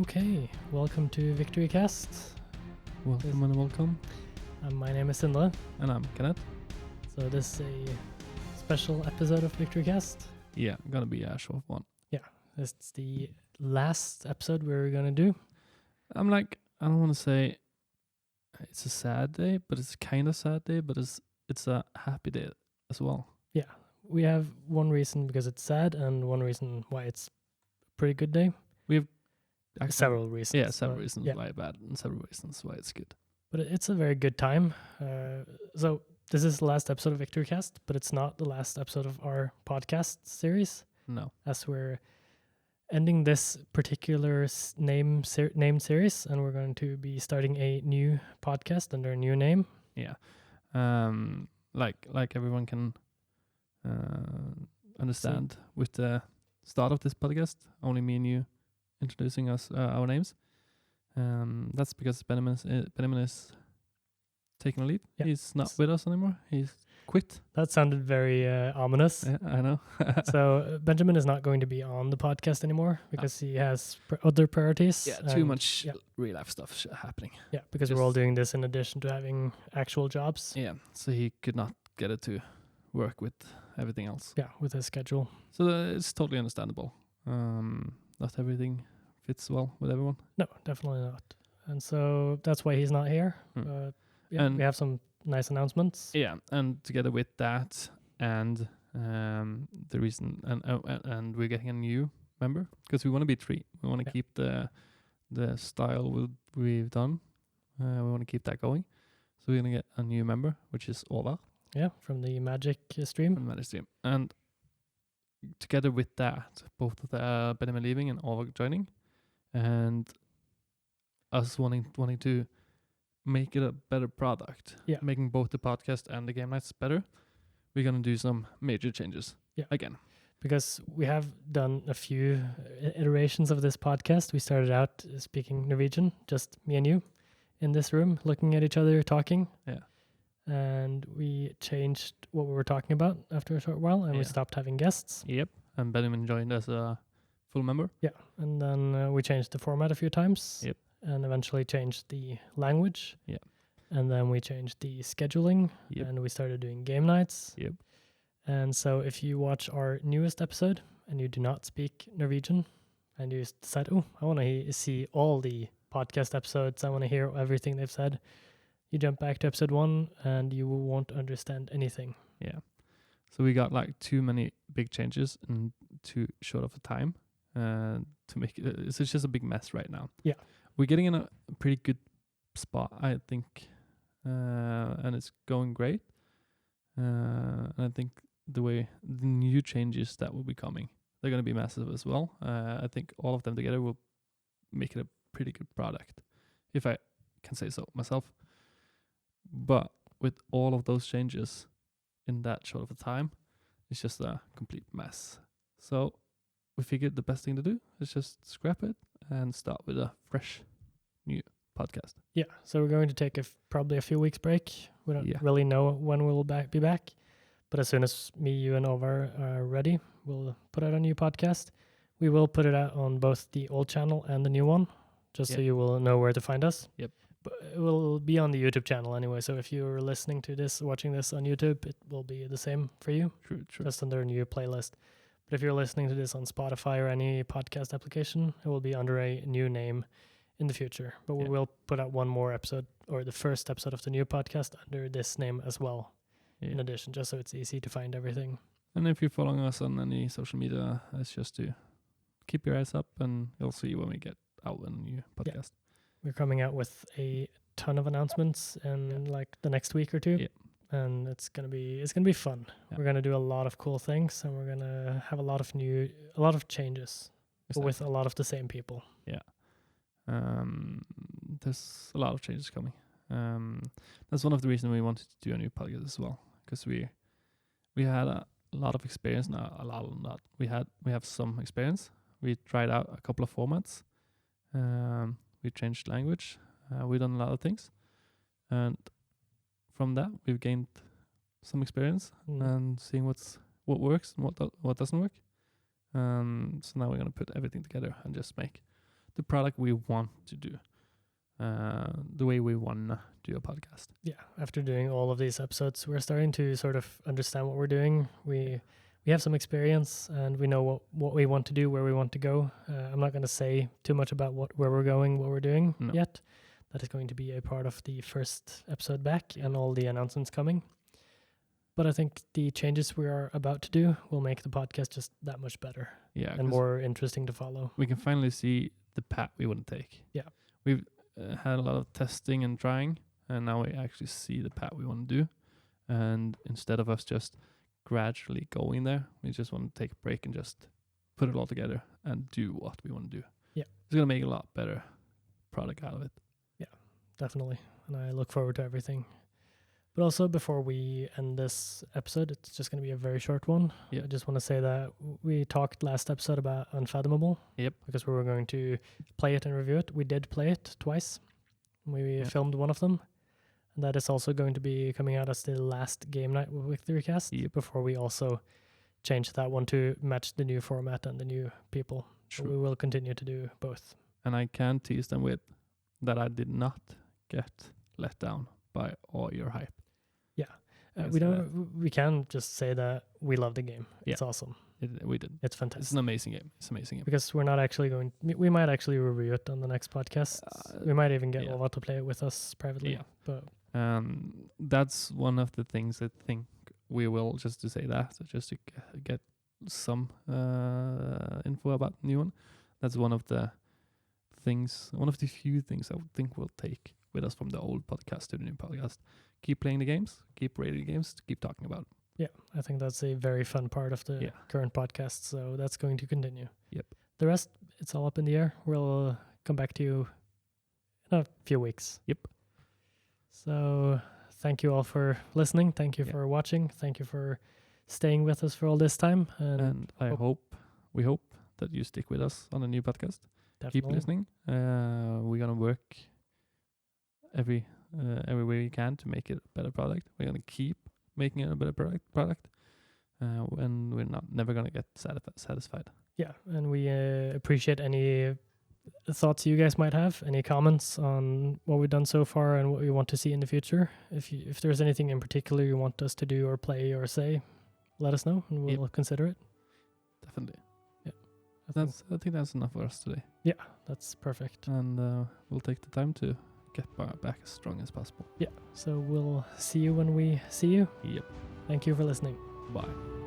Okay, welcome to Victory Cast. Welcome and welcome. My name is Sindre. And I'm Kenneth. So this is a special episode of Victory Cast. Yeah, gonna be a short one. It's the last episode we're gonna do. I don't want to say it's a sad day, but it's kind of sad day, but it's a happy day as well. Yeah, we have one reason because it's sad and one reason why it's a pretty good day. Actually, Several reasons. Yeah, several but reasons yeah. why bad and several reasons why it's good. But it's a very good time. So this is the last episode of Victory Cast, but it's not the last episode of our podcast series, No. as we're ending this particular named series, and we're going to be starting a new podcast under a new name. Yeah. Like everyone can understand with the start of this podcast, only me and you introducing us our names. That's because Benjamin is taking a leave. Yeah. He's not with us anymore. He's quit. That sounded very ominous. Yeah, I know. So Benjamin is not going to be on the podcast anymore because he has other priorities. Yeah, too much real life stuff happening. Yeah, because we're all doing this in addition to having actual jobs. Yeah, so he could not get it to work with everything else. Yeah, with his schedule. So it's totally understandable. Not everything fits well with everyone. No, definitely not. And so that's why he's not here. Mm. And we have some nice announcements. Yeah, and together with that and the reason and we're getting a new member because we want to be 3. We want to keep the style we've done. We want to keep that going. So we're gonna get a new member, which is Ova. Yeah, from the Magic stream. From Magic stream, and together with that, both of the Benjamin leaving and Ova joining, and us wanting to make it a better product, making both the podcast and the game nights better, we're gonna do some major changes again. Because we have done a few iterations of this podcast. We started out speaking Norwegian, just me and you, in this room, looking at each other, talking. Yeah. And we changed what we were talking about after a short while, and we stopped having guests. Yep. And Benjamin joined as a full member. Yeah. And then we changed the format a few times. Yep. And eventually changed the language. Yeah. And then we changed the scheduling. Yep. And we started doing game nights. Yep. And so if you watch our newest episode and you do not speak Norwegian and you decide, I want to see all the podcast episodes, I want to hear everything they've said, you jump back to episode 1 and you won't understand anything. Yeah. So we got like too many big changes in too short of a time to make it. It's just a big mess right now. Yeah. We're getting in a pretty good spot, I think, and it's going great. And I think the new changes that will be coming, they're going to be massive as well. I think all of them together will make it a pretty good product, if I can say so myself. But with all of those changes in that short of a time, it's just a complete mess. So we figured the best thing to do is just scrap it and start with a fresh new podcast. Yeah. So we're going to take probably a few weeks break. We don't really know when we'll be back. But as soon as me, you, and Over are ready, we'll put out a new podcast. We will put it out on both the old channel and the new one, just so you will know where to find us. Yep. But it will be on the YouTube channel anyway, so if you're listening to this, watching this on YouTube, it will be the same for you. True. Just under a new playlist. But if you're listening to this on Spotify or any podcast application, it will be under a new name in the future. But we will put out one more episode, or the first episode of the new podcast, under this name as well. In addition, just so it's easy to find everything. And if you're following us on any social media, it's just to keep your eyes up and you'll see when we get out a new podcast. Yeah. We're coming out with a ton of announcements in like the next week or two. Yeah. And it's gonna be fun. Yeah. We're gonna do a lot of cool things, and we're gonna have a lot of changes, but with a lot of the same people. Yeah. There's a lot of changes coming. That's one of the reasons we wanted to do a new podcast as well, because we had a lot of experience. We have some experience. We tried out a couple of formats. We changed language. We've done a lot of things, and from that, we've gained some experience and seeing what works and what doesn't work. So now we're gonna put everything together and just make the product we want to do, the way we wanna do a podcast. Yeah, after doing all of these episodes, we're starting to sort of understand what we're doing. We have some experience and we know what we want to do, where we want to go. I'm not going to say too much about where we're going, what we're doing yet. That is going to be a part of the first episode back and all the announcements coming. But I think the changes we are about to do will make the podcast just that much better and more interesting to follow. We can finally see the path we want to take. Yeah. We've had a lot of testing and trying, and now we actually see the path we want to do. And instead of us just gradually going there, we just want to take a break and just put it all together and do what we want to do. Yeah. It's going to make a lot better product out of it. Yeah, definitely. And I look forward to everything. But also, before we end this episode, it's just going to be a very short one. Yeah. I just want to say that we talked last episode about Unfathomable. Yep. Because we were going to play it and review it. We did play it twice. We filmed one of them. And that is also going to be coming out as the last game night with the recast before we also change that one to match the new format and the new people. True. So we will continue to do both. And I can tease them with that I did not get let down by all your hype. Yeah. We can just say that we love the game. It's awesome. We did. It's fantastic. It's an amazing game. Because we're not actually we might actually review it on the next podcast. We might even get Ova to play it with us privately. Yeah. But that's one of the things I think we will, just to say that, so just to get some info about the new one. That's one of the few things I would think we'll take with us from the old podcast to the new podcast. Keep playing the games, keep rating the games, keep talking about it. Yeah, I think that's a very fun part of the current podcast, so that's going to continue. Yep. The rest, it's all up in the air. We'll come back to you in a few weeks. Yep. So thank you all for listening. Thank you for watching. Thank you for staying with us for all this time. And we hope that you stick with us on a new podcast. Definitely. Keep listening. We're going to work every way we can to make it a better product. We're going to keep making it a better product. And we're never going to get satisfied. Yeah, and we appreciate any thoughts you guys might have, any comments on what we've done so far and what we want to see in the future. If there's anything in particular you want us to do or play or say, let us know and we'll consider it. Definitely. Yeah. I think that's enough for us today. Yeah, that's perfect. And we'll take the time to get back as strong as possible. Yeah, so we'll see you when we see you. Yep. Thank you for listening. Bye.